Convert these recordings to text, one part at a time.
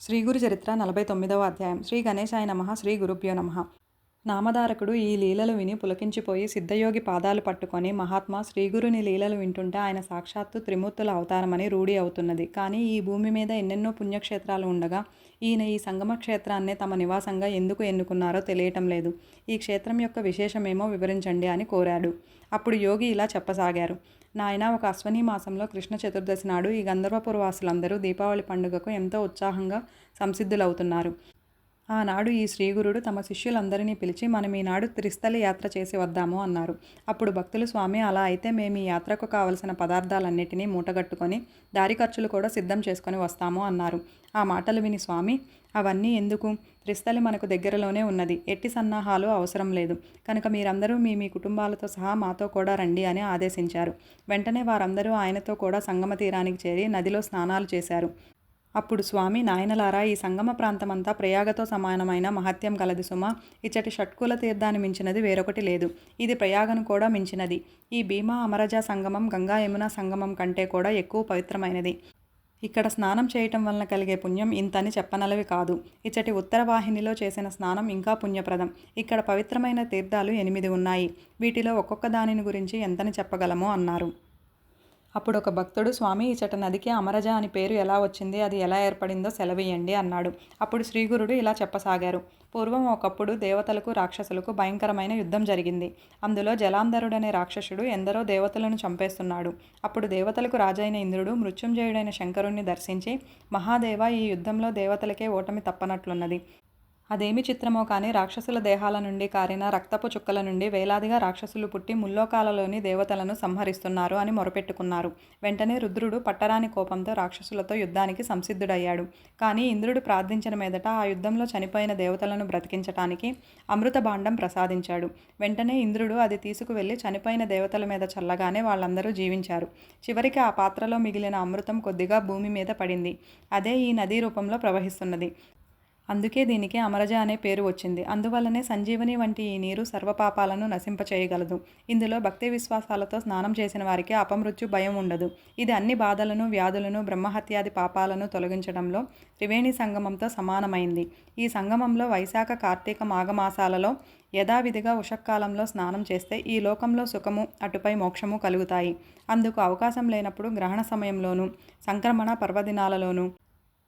శ్రీ గురు చరిత్ర 49వ అధ్యాయం. శ్రీ గణేశాయ నమః. శ్రీ గురుభ్యో నమః. నామధారకుడు ఈ లీలలు విని పులకించిపోయి సిద్ధయోగి పాదాలు పట్టుకొని, మహాత్మా, శ్రీగురుని లీలలు వింటుంటే ఆయన సాక్షాత్తు త్రిమూర్తుల అవతారమని రూఢి అవుతున్నది. కానీ ఈ భూమి మీద ఎన్నెన్నో పుణ్యక్షేత్రాలు ఉండగా ఈయన ఈ సంగమ క్షేత్రాన్నే తమ నివాసంగా ఎందుకు ఎన్నుకున్నారో తెలియటం లేదు. ఈ క్షేత్రం యొక్క విశేషమేమో వివరించండి అని కోరాడు. అప్పుడు యోగి ఇలా చెప్పసాగారు. నాయన, ఒక అశ్వనీ మాసంలో కృష్ణ చతుర్దశి నాడు ఈ గంధర్వపురవాసులందరూ దీపావళి పండుగకు ఎంతో ఉత్సాహంగా సంసిద్ధులవుతున్నారు. ఆనాడు ఈ శ్రీగురుడు తమ శిష్యులందరినీ పిలిచి, మనం ఈనాడు త్రిస్థలి యాత్ర చేసి వద్దాము అన్నారు. అప్పుడు భక్తులు, స్వామి, అలా అయితే మేము ఈ యాత్రకు కావలసిన పదార్థాలన్నిటినీ మూటగట్టుకొని దారి ఖర్చులు కూడా సిద్ధం చేసుకొని వస్తాము అన్నారు. ఆ మాటలు విని స్వామి, అవన్నీ ఎందుకు? త్రిస్థలి మనకు దగ్గరలోనే ఉన్నది. ఎట్టి సన్నాహాలు అవసరం లేదు. కనుక మీరందరూ మీ మీ కుటుంబాలతో సహా మాతో కూడా రండి అని ఆదేశించారు. వెంటనే వారందరూ ఆయనతో కూడా సంగమ తీరానికి చేరి నదిలో స్నానాలు చేశారు. అప్పుడు స్వామి, నాయనలారా, ఈ సంగమ ప్రాంతమంతా ప్రయాగతో సమానమైన మహత్యం కలది సుమ. ఇచ్చటి షట్కుల తీర్థాన్ని మించినది వేరొకటి లేదు. ఇది ప్రయాగను కూడా మించినది. ఈ భీమా అమరజ సంగమం గంగా యమున సంగమం కంటే కూడా ఎక్కువ పవిత్రమైనది. ఇక్కడ స్నానం చేయటం వలన కలిగే పుణ్యం ఇంతని చెప్పనలవి కాదు. ఇచ్చటి ఉత్తర వాహినిలో చేసిన స్నానం ఇంకా పుణ్యప్రదం. ఇక్కడ పవిత్రమైన తీర్థాలు 8 ఉన్నాయి. వీటిలో ఒక్కొక్క దానిని గురించి ఎంతని చెప్పగలమో అన్నారు. అప్పుడు ఒక భక్తుడు, స్వామి, ఇచట నదికి అమరజ అని పేరు ఎలా వచ్చింది, అది ఎలా ఏర్పడిందో సెలవియండి అన్నాడు. అప్పుడు శ్రీగురుడు ఇలా చెప్పసాగారు. పూర్వం ఒకప్పుడు దేవతలకు రాక్షసులకు భయంకరమైన యుద్ధం జరిగింది. అందులో జలాంధరుడనే రాక్షసుడు ఎందరో దేవతలను చంపేస్తున్నాడు. అప్పుడు దేవతలకు రాజైన ఇంద్రుడు మృత్యుంజయుడైన శంకరుణ్ణి దర్శించి, మహాదేవ, ఈ యుద్ధంలో దేవతలకే ఓటమి తప్పనట్లున్నది. అదేమి చిత్రమో కానీ రాక్షసుల దేహాల నుండి కారిన రక్తపు చుక్కల నుండి వేలాదిగా రాక్షసులు పుట్టి ముల్లోకాలలోని దేవతలను సంహరిస్తున్నారు అని మొరపెట్టుకున్నారు. వెంటనే రుద్రుడు పట్టరాని కోపంతో రాక్షసులతో యుద్ధానికి సంసిద్ధుడయ్యాడు. కానీ ఇంద్రుడు ప్రార్థించిన మీదట ఆ యుద్ధంలో చనిపోయిన దేవతలను బ్రతికించటానికి అమృత భాండం ప్రసాదించాడు. వెంటనే ఇంద్రుడు అది తీసుకువెళ్లి చనిపోయిన దేవతల మీద చల్లగానే వాళ్ళందరూ జీవించారు. చివరికి ఆ పాత్రలో మిగిలిన అమృతం కొద్దిగా భూమి మీద పడింది. అదే ఈ నదీ రూపంలో ప్రవహిస్తున్నది. అందుకే దీనికి అమరజ అనే పేరు వచ్చింది. అందువల్లనే సంజీవని వంటి ఈ నీరు సర్వపాపాలను నశింపచేయగలదు. ఇందులో భక్తి విశ్వాసాలతో స్నానం చేసిన వారికి అపమృత్యు భయం ఉండదు. ఇది అన్ని బాధలను, వ్యాధులను, బ్రహ్మహత్యాది పాపాలను తొలగించడంలో త్రివేణి సంగమంతో సమానమైంది. ఈ సంగమంలో వైశాఖ, కార్తీక, మాఘమాసాలలో యథావిధిగా ఉషక్కాలంలో స్నానం చేస్తే ఈ లోకంలో సుఖము, అటుపై మోక్షము కలుగుతాయి. అందుకు అవకాశం లేనప్పుడు గ్రహణ సమయంలోనూ, సంక్రమణ పర్వదినాలలోనూ,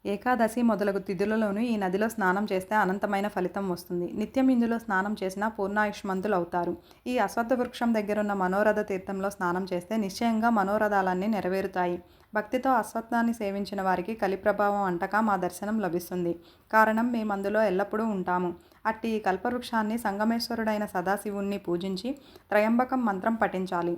ఏకాదశి మొదలగు తిథులలోనూ ఈ నదిలో స్నానం చేస్తే అనంతమైన ఫలితం వస్తుంది. నిత్యం ఇందులో స్నానం చేసినా పూర్ణాయుష్మంతులు అవుతారు. ఈ అశ్వత్థ వృక్షం దగ్గరున్న మనోరథ తీర్థంలో స్నానం చేస్తే నిశ్చయంగా మనోరథాలన్నీ నెరవేరుతాయి. భక్తితో అశ్వత్థాన్ని సేవించిన వారికి కలిప్రభావం అంటక మా దర్శనం లభిస్తుంది. కారణం, మేమందులో ఎల్లప్పుడూ ఉంటాము. అట్టి ఈ కల్పవృక్షాన్ని సంగమేశ్వరుడైన సదాశివుణ్ణి పూజించి త్రయంబకం మంత్రం పఠించాలి.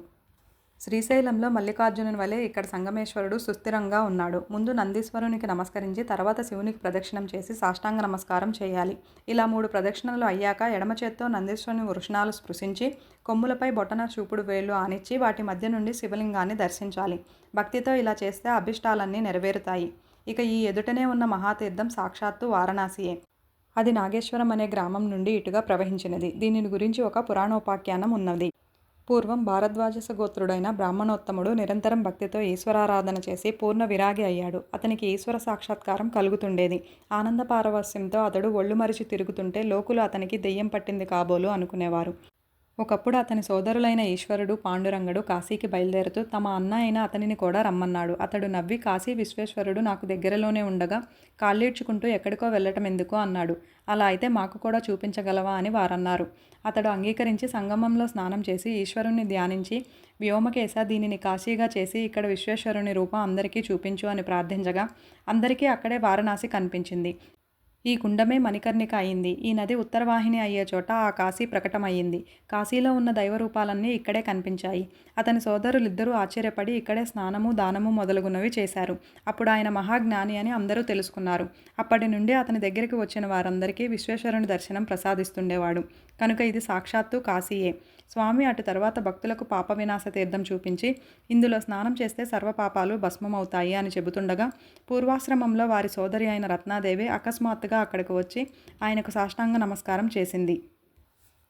శ్రీశైలంలో మల్లికార్జునుని వలె ఇక్కడ సంగమేశ్వరుడు సుస్థిరంగా ఉన్నాడు. ముందు నందీశ్వరునికి నమస్కరించి తర్వాత శివునికి ప్రదక్షిణం చేసి సాష్టాంగ నమస్కారం చేయాలి. ఇలా 3 ప్రదక్షిణలు అయ్యాక ఎడమ చేత్తో నందీశ్వరుని వృషణాలు స్పృశించి కొమ్ములపై బొటన చూపుడు వేళ్లు ఆనిచ్చి వాటి మధ్య నుండి శివలింగాన్ని దర్శించాలి. భక్తితో ఇలా చేస్తే అభిష్టాలన్నీ నెరవేరుతాయి. ఇక ఈ ఎదుటనే ఉన్న మహాతీర్థం సాక్షాత్తు వారణాసియే. అది నాగేశ్వరం అనే గ్రామం నుండి ఇటుగా ప్రవహించినది. దీనిని గురించి ఒక పురాణోపాఖ్యానం ఉన్నది. పూర్వం భారద్వాజస గోత్రుడైన బ్రాహ్మణోత్తముడు నిరంతరం భక్తితో ఈశ్వరారాధన చేసి పూర్ణ విరాగి అయ్యాడు. అతనికి ఈశ్వర సాక్షాత్కారం కలుగుతుండేది. ఆనంద పారవస్యంతో అతడు ఒళ్ళు మరిచి తిరుగుతుంటే లోకులు అతనికి దెయ్యం పట్టింది కాబోలు అనుకునేవారు. ఒకప్పుడు అతని సోదరులైన ఈశ్వరుడు, పాండురంగడు కాశీకి బయలుదేరుతూ తమ అన్న అయిన అతనిని కూడా రమ్మన్నాడు. అతడు నవ్వి, కాశీ విశ్వేశ్వరుడు నాకు దగ్గరలోనే ఉండగా కాళ్ళీడ్చుకుంటూ ఎక్కడికో వెళ్ళటం ఎందుకు అన్నాడు. అలా అయితే మాకు కూడా చూపించగలవా అని వారన్నారు. అతడు అంగీకరించి సంగమంలో స్నానం చేసి ఈశ్వరుణ్ణి ధ్యానించి, వ్యోమకేశ, దీనిని కాశీగా చేసి ఇక్కడ విశ్వేశ్వరుని రూపం అందరికీ చూపించు అని ప్రార్థించగా అందరికీ అక్కడే వారణాసి కనిపించింది. ఈ కుండమే మణికర్ణిక అయింది. ఈ నది ఉత్తరవాహిని అయ్యే చోట ఆ కాశీ ప్రకటమయ్యింది. కాశీలో ఉన్న దైవరూపాలన్నీ ఇక్కడే కనిపించాయి. అతని సోదరులిద్దరూ ఆశ్చర్యపడి ఇక్కడే స్నానము, దానము మొదలగునవి చేశారు. అప్పుడు ఆయన మహాజ్ఞాని అని అందరూ తెలుసుకున్నారు. అప్పటి నుండి అతని దగ్గరికి వచ్చిన వారందరికీ విశ్వేశ్వరుని దర్శనం ప్రసాదిస్తుండేవాడు. కనుక ఇది సాక్షాత్తు కాశీయే. స్వామి అటు తర్వాత భక్తులకు పాప వినాశ తీర్థం చూపించి, ఇందులో స్నానం చేస్తే సర్వపాపాలు భస్మమవుతాయి అని చెబుతుండగా పూర్వాశ్రమంలో వారి సోదరి అయిన రత్నాదేవి అకస్మాత్తుగా అక్కడికి వచ్చి ఆయనకు సాష్టాంగ నమస్కారం చేసింది.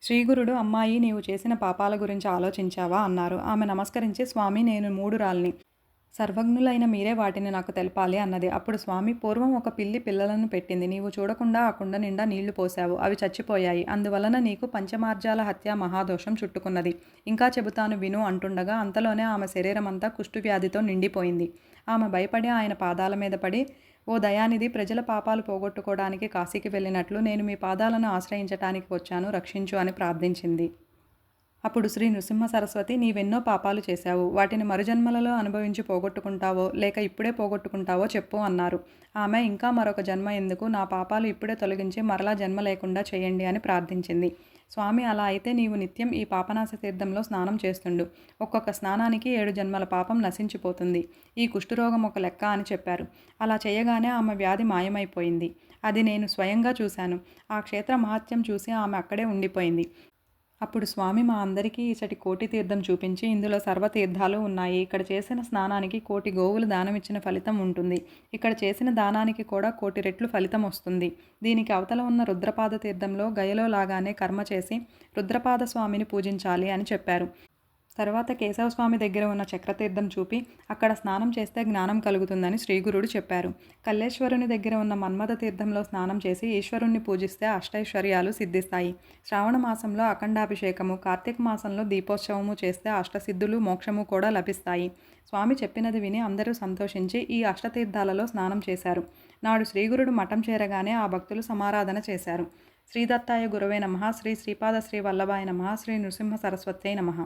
శ్రీగురుడు, అమ్మాయి, నీవు చేసిన పాపాల గురించి ఆలోచించావా అన్నారు. ఆమె నమస్కరించి, స్వామి, నేను మూఢురాల్ని. సర్వజ్ఞులైన మీరే వాటిని నాకు తెలపాలి అన్నది. అప్పుడు స్వామి, పూర్వం ఒక పిల్లి పిల్లలను పెట్టింది. నీవు చూడకుండా ఆ కుండ నిండా నీళ్లు పోశావు. అవి చచ్చిపోయాయి. అందువలన నీకు పంచమార్జాల హత్య మహాదోషం చుట్టుకున్నది. ఇంకా చెబుతాను విను అంటుండగా అంతలోనే ఆమె శరీరమంతా కుష్ఠువ్యాధితో నిండిపోయింది. ఆమె భయపడి ఆయన పాదాల మీద పడి, ఓ దయానిధి, ప్రజల పాపాలు పోగొట్టుకోవడానికి కాశీకి వెళ్ళినట్లు నేను మీ పాదాలను ఆశ్రయించటానికి వచ్చాను, రక్షించు అని ప్రార్థించింది. అప్పుడు శ్రీ నృసింహ సరస్వతి, నీవెన్నో పాపాలు చేశావు. వాటిని మరుజన్మలలో అనుభవించి పోగొట్టుకుంటావో లేక ఇప్పుడే పోగొట్టుకుంటావో చెప్పు అన్నారు. ఆమె, ఇంకా మరొక జన్మ ఎందుకు, నా పాపాలు ఇప్పుడే తొలగించి మరలా జన్మ లేకుండా చేయండి అని ప్రార్థించింది. స్వామి, అలా అయితే నీవు నిత్యం ఈ పాపనాశ తీర్థంలో స్నానం చేస్తుండు. ఒక్కొక్క స్నానానికి 7 జన్మల పాపం నశించిపోతుంది. ఈ కుష్ఠరోగం ఒక లెక్క అని చెప్పారు. అలా చేయగానే ఆమె వ్యాధి మాయమైపోయింది. అది నేను స్వయంగా చూశాను. ఆ క్షేత్ర మహాత్యం చూసి ఆమె అక్కడే ఉండిపోయింది. అప్పుడు స్వామి మా అందరికీ ఇచ్చటి కోటి తీర్థం చూపించి, ఇందులో సర్వతీర్థాలు ఉన్నాయి. ఇక్కడ చేసిన స్నానానికి 1,000,000 గోవులు దానమిచ్చిన ఫలితం ఉంటుంది. ఇక్కడ చేసిన దానానికి కూడా 1,000,000 రెట్లు ఫలితం వస్తుంది. దీనికి అవతల ఉన్న రుద్రపాద తీర్థంలో గయలో లాగానే కర్మ చేసి రుద్రపాద స్వామిని పూజించాలి అని చెప్పారు. తర్వాత కేశవస్వామి దగ్గర ఉన్న చక్రతీర్థం చూపి, అక్కడ స్నానం చేస్తే జ్ఞానం కలుగుతుందని శ్రీగురుడు చెప్పారు. కల్లేశ్వరుని దగ్గర ఉన్న మన్మథ తీర్థంలో స్నానం చేసి ఈశ్వరుణ్ణి పూజిస్తే అష్టైశ్వర్యాలు సిద్ధిస్తాయి. శ్రావణ మాసంలో అఖండాభిషేకము, కార్తీక మాసంలో దీపోత్సవము చేస్తే అష్టసిద్ధులు, మోక్షము కూడా లభిస్తాయి. స్వామి చెప్పినది విని అందరూ సంతోషించి ఈ అష్టతీర్థాలలో స్నానం చేశారు. నాడు శ్రీగురుడు మఠం చేరగానే ఆ భక్తులు సమారాధన చేశారు. శ్రీదత్తాయ గురవే నమః. శ్రీ శ్రీపాద శ్రీ వల్లభాయ నమః. శ్రీ నృసింహ సరస్వత్యై నమః.